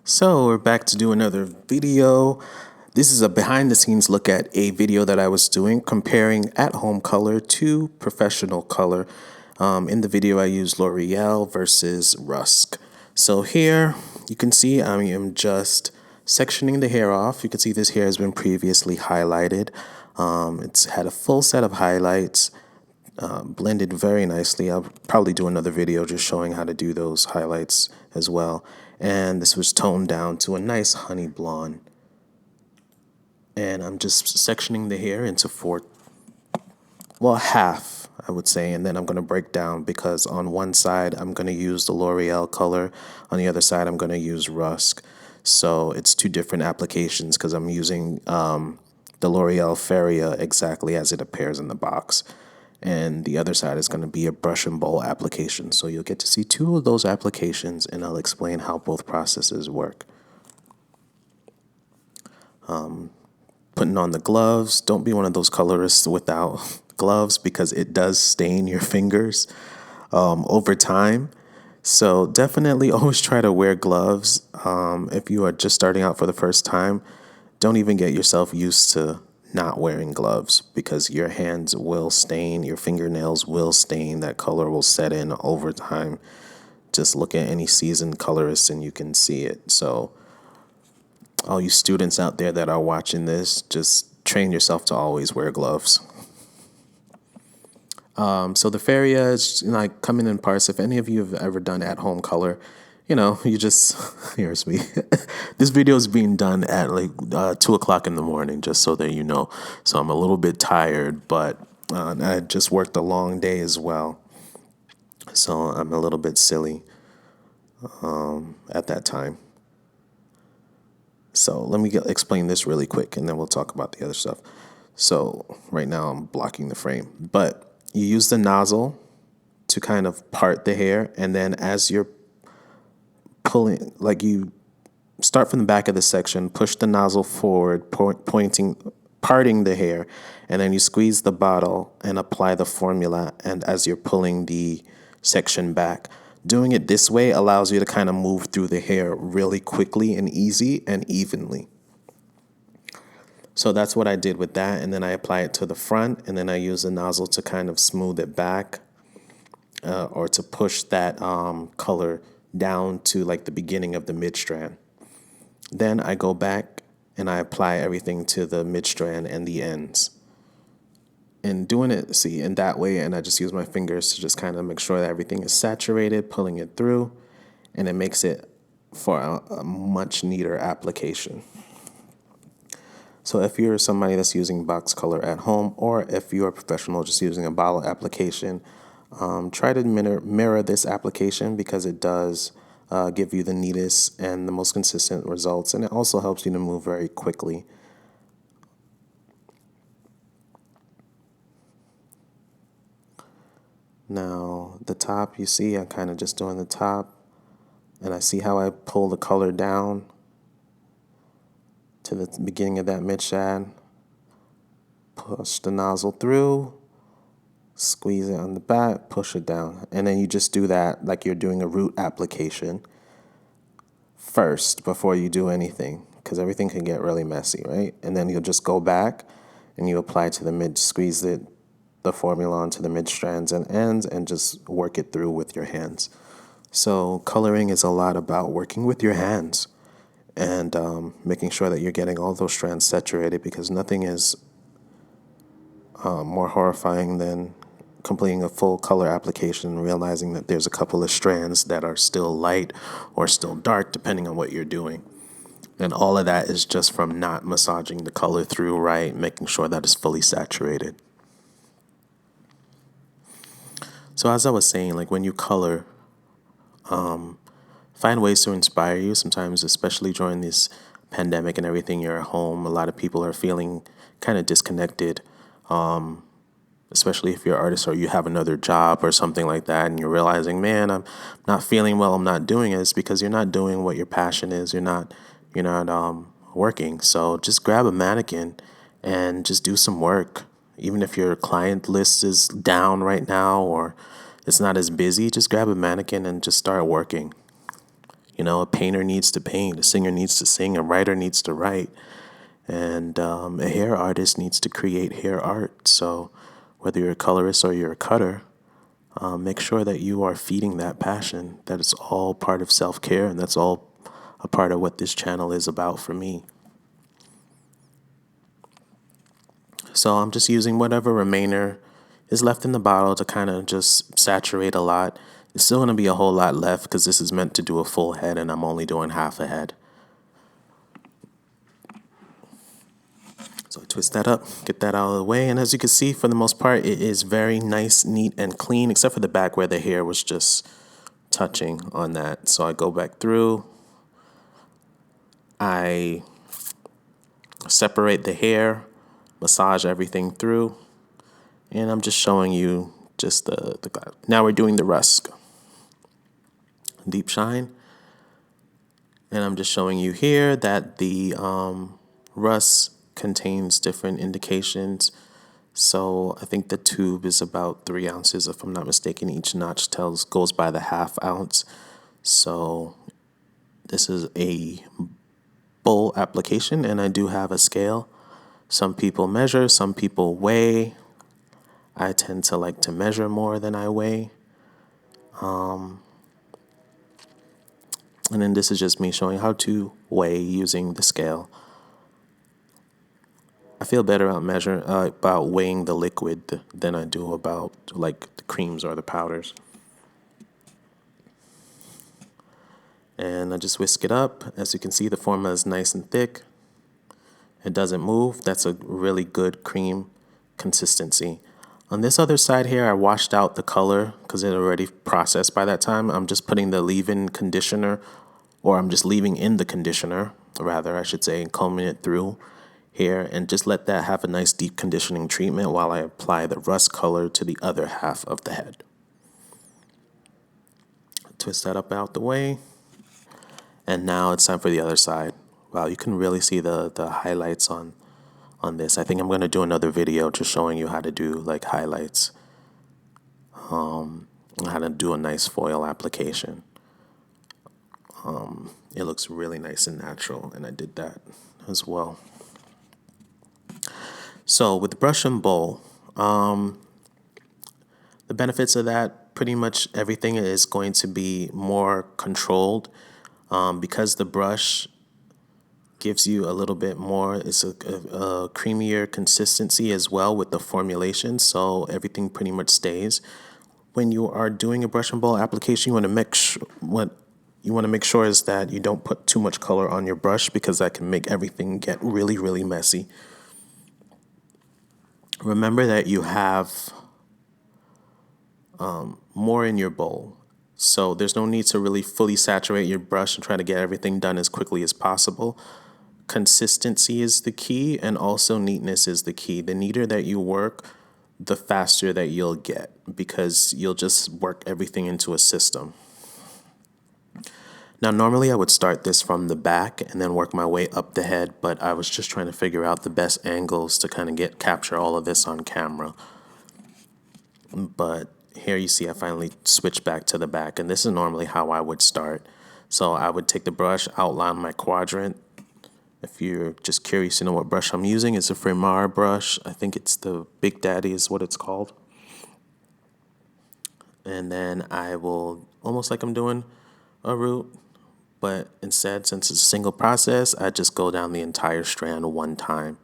So we're back to do another video. This is a behind the scenes look at a video that I was doing comparing at home color to professional color. In the video I used L'Oreal versus Rusk. So here you can see I am just sectioning the hair off. You can see this hair has been previously highlighted. It's had a full set of highlights, blended very nicely. I'll probably do another video just showing how to do those highlights as well. And this was toned down to a nice honey blonde. And I'm just sectioning the hair into half, I would say. And then I'm going to break down because on one side, I'm going to use the L'Oreal color. On the other side, I'm going to use Rusk. So it's two different applications because I'm using the Loreal Feria exactly as it appears in the box. And the other side is going to be a brush and bowl application. So you'll get to see two of those applications, and I'll explain how both processes work. Putting on the gloves. Don't be one of those colorists without gloves because it does stain your fingers over time. So definitely always try to wear gloves. If you are just starting out for the first time, don't even get yourself used to not wearing gloves because your hands will stain, your fingernails will stain, that color will set in over time. Just look at any seasoned colorist and you can see it. So all you students out there that are watching this, just train yourself to always wear gloves. So the Feria is like coming in parts. If any of you have ever done at home color, you just, here's me. This video is being done at like 2 o'clock in the morning, just so that you know. So I'm a little bit tired, but I just worked a long day as well. So I'm a little bit silly at that time. So let me explain this really quick, and then we'll talk about the other stuff. So right now I'm blocking the frame, but you use the nozzle to kind of part the hair, and then as you're pulling, like you start from the back of the section, push the nozzle forward, parting the hair, and then you squeeze the bottle and apply the formula. And as you're pulling the section back, doing it this way allows you to kind of move through the hair really quickly and easy and evenly. So that's what I did with that, and then I apply it to the front, and then I use the nozzle to kind of smooth it back or to push that color down to like the beginning of the mid-strand. Then I go back and I apply everything to the mid-strand and the ends. And doing it, in that way, and I just use my fingers to just kind of make sure that everything is saturated, pulling it through, and it makes it for a much neater application. So if you're somebody that's using box color at home, or if you're a professional just using a bottle application, try to mirror this application because it does give you the neatest and the most consistent results, and it also helps you to move very quickly. Now, the top, you see, I'm kind of just doing the top, and I see how I pull the color down to the beginning of that mid-shad, push the nozzle through, squeeze it on the back, push it down. And then you just do that like you're doing a root application first before you do anything, because everything can get really messy, right? And then you'll just go back and you apply to the mid, squeeze the formula onto the mid strands and ends and just work it through with your hands. So coloring is a lot about working with your hands and making sure that you're getting all those strands saturated, because nothing is more horrifying than completing a full color application and realizing that there's a couple of strands that are still light or still dark, depending on what you're doing. And all of that is just from not massaging the color through right, making sure that it's fully saturated. So as I was saying, like when you color, find ways to inspire you. Sometimes, especially during this pandemic and everything, you're at home. A lot of people are feeling kind of disconnected, especially if you're an artist or you have another job or something like that, and you're realizing, man, I'm not feeling well, I'm not doing it. It's because you're not doing what your passion is. You're not working. So just grab a mannequin and just do some work. Even if your client list is down right now or it's not as busy, just grab a mannequin and just start working. A painter needs to paint, a singer needs to sing, a writer needs to write, and a hair artist needs to create hair art. So whether you're a colorist or you're a cutter, make sure that you are feeding that passion. That is all part of self-care, and that's all a part of what this channel is about for me. So I'm just using whatever remainder is left in the bottle to kind of just saturate a lot. There's still going to be a whole lot left because this is meant to do a full head and I'm only doing half a head. So I twist that up, get that out of the way, and as you can see, for the most part, it is very nice, neat, and clean, except for the back where the hair was just touching on that. So I go back through, I separate the hair, massage everything through, and I'm just showing you just the glass. Now we're doing the Rusk Deep Shine, and I'm just showing you here that the Rusk contains different indications. So I think the tube is about 3 ounces, if I'm not mistaken. Each notch goes by the ½ ounce. So this is a bowl application, and I do have a scale. Some people measure, some people weigh. I tend to like to measure more than I weigh. And then this is just me showing how to weigh using the scale. I feel better about weighing the liquid than I do about like the creams or the powders. And I just whisk it up. As you can see, the formula is nice and thick. It doesn't move. That's a really good cream consistency. On this other side here, I washed out the color because it already processed by that time. I'm just putting the leave-in conditioner, or I'm just leaving in the conditioner, rather, I should say, and combing it through here, and just let that have a nice deep conditioning treatment while I apply the rust color to the other half of the head. Twist that up out the way, and now it's time for the other side. Wow, you can really see the highlights on this. I think I'm going to do another video just showing you how to do like highlights, how to do a nice foil application. It looks really nice and natural, and I did that as well. So with brush and bowl, the benefits of that, pretty much everything is going to be more controlled because the brush gives you a little bit more. It's a creamier consistency as well with the formulation, so everything pretty much stays. When you are doing a brush and bowl application, you want to make sure is that you don't put too much color on your brush because that can make everything get really, really messy. Remember that you have more in your bowl, so there's no need to really fully saturate your brush and try to get everything done as quickly as possible. Consistency is the key, and also neatness is the key. The neater that you work, the faster that you'll get, because you'll just work everything into a system. Now, normally I would start this from the back and then work my way up the head, but I was just trying to figure out the best angles to kind of capture all of this on camera. But here you see I finally switched back to the back, and this is normally how I would start. So I would take the brush, outline my quadrant. If you're just curious to know what brush I'm using, it's a Fremar brush. I think it's the Big Daddy is what it's called. And then I will, almost like I'm doing a root, but instead, since it's a single process, I just go down the entire strand one time.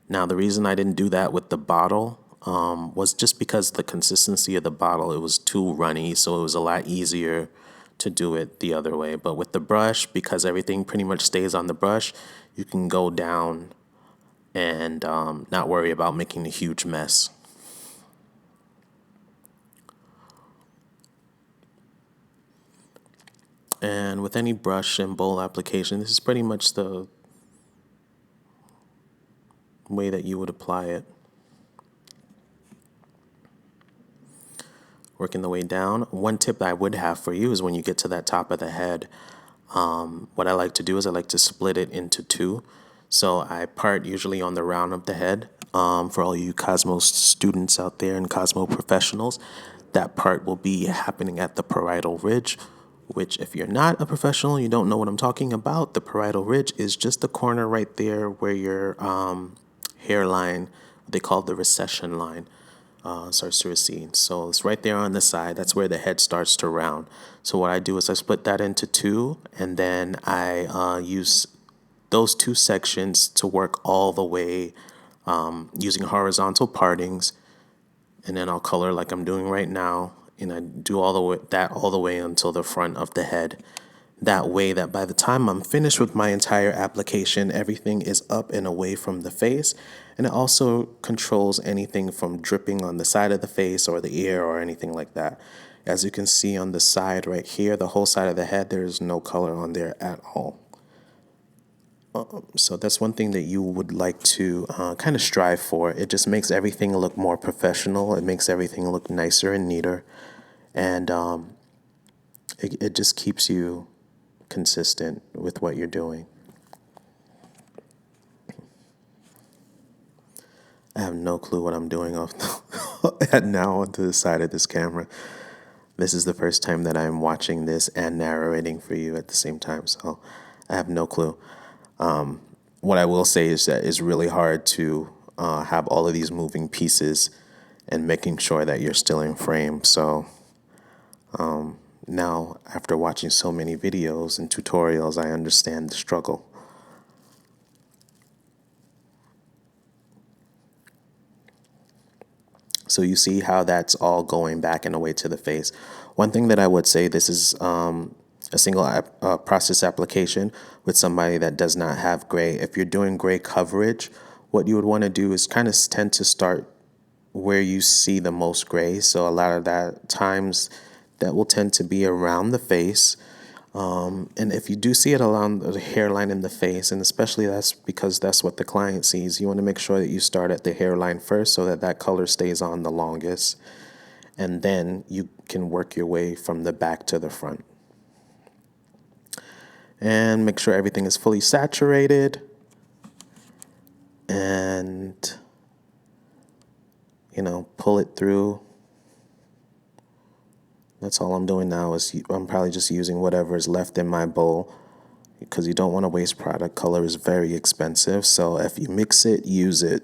Now, the reason I didn't do that with the bottle was just because the consistency of the bottle, it was too runny, so it was a lot easier to do it the other way. But with the brush, because everything pretty much stays on the brush, you can go down and not worry about making a huge mess. And with any brush and bowl application, this is pretty much the way that you would apply it. Working the way down. One tip I would have for you is when you get to that top of the head, what I like to do is I like to split it into two. So I part usually on the round of the head. For all you Cosmo students out there and Cosmo professionals, that part will be happening at the parietal ridge, which if you're not a professional, you don't know what I'm talking about, the parietal ridge is just the corner right there where your hairline, they call the recession line, starts to recede. So it's right there on the side. That's where the head starts to round. So what I do is I split that into two, and then I use those two sections to work all the way using horizontal partings, and then I'll color like I'm doing right now, and I do all the way until the front of the head. That way that by the time I'm finished with my entire application, everything is up and away from the face, and it also controls anything from dripping on the side of the face or the ear or anything like that. As you can see on the side right here, the whole side of the head, there's no color on there at all. So that's one thing that you would like to kind of strive for. It just makes everything look more professional. It makes everything look nicer and neater. And it just keeps you consistent with what you're doing. I have no clue what I'm doing off now onto the side of this camera. This is the first time that I'm watching this and narrating for you at the same time, so I have no clue. What I will say is that it's really hard to have all of these moving pieces and making sure that you're still in frame. So now, after watching so many videos and tutorials, I understand the struggle. So you see how that's all going back and away to the face. One thing that I would say, this is a single process application with somebody that does not have gray. If you're doing gray coverage, what you would want to do is kind of tend to start where you see the most gray. So a lot of that times that will tend to be around the face. And if you do see it along the hairline in the face, and especially that's because that's what the client sees, you want to make sure that you start at the hairline first so that that color stays on the longest. And then you can work your way from the back to the front. And make sure everything is fully saturated. And, pull it through. That's all I'm doing now is I'm probably just using whatever is left in my bowl because you don't want to waste product. Color is very expensive. So if you mix it, use it.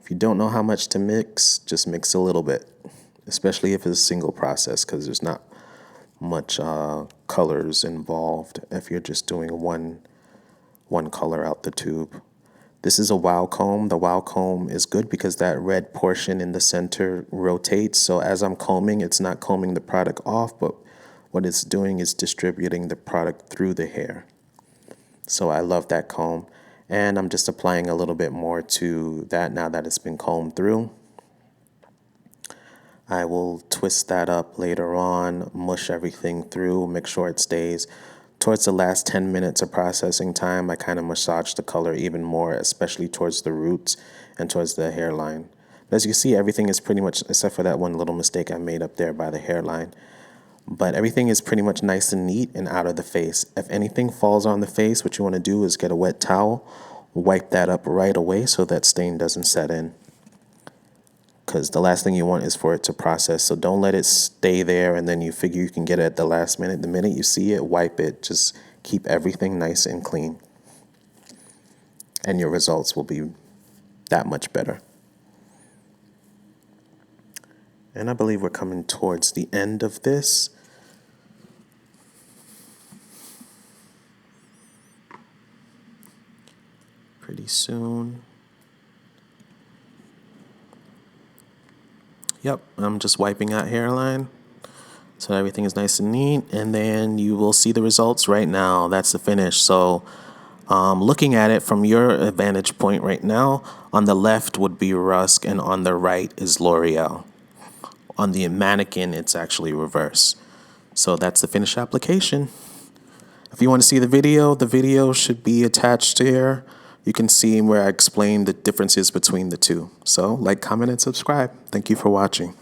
If you don't know how much to mix, just mix a little bit, especially if it's a single process because there's not much colors involved if you're just doing one color out the tube. This is a wow comb. The wow comb is good because that red portion in the center rotates. So as I'm combing, it's not combing the product off, but what it's doing is distributing the product through the hair. So I love that comb. And I'm just applying a little bit more to that now that it's been combed through. I will twist that up later on, mush everything through, make sure it stays. Towards the last 10 minutes of processing time, I kind of massage the color even more, especially towards the roots and towards the hairline. But as you see, everything is pretty much, except for that one little mistake I made up there by the hairline. But everything is pretty much nice and neat and out of the face. If anything falls on the face, what you want to do is get a wet towel, wipe that up right away so that stain doesn't set in. Because the last thing you want is for it to process. So don't let it stay there and then you figure you can get it at the last minute. The minute you see it, wipe it. Just keep everything nice and clean. And your results will be that much better. And I believe we're coming towards the end of this. Pretty soon. Yep, I'm just wiping out hairline so everything is nice and neat, and then you will see the results right now. That's the finish. So looking at it from your vantage point right now, on the left would be Rusk and on the right is Loreal. On the mannequin, it's actually reverse. So that's the finished application. If you want to see the video should be attached here. You can see where I explain the differences between the two. So like, comment, and subscribe. Thank you for watching.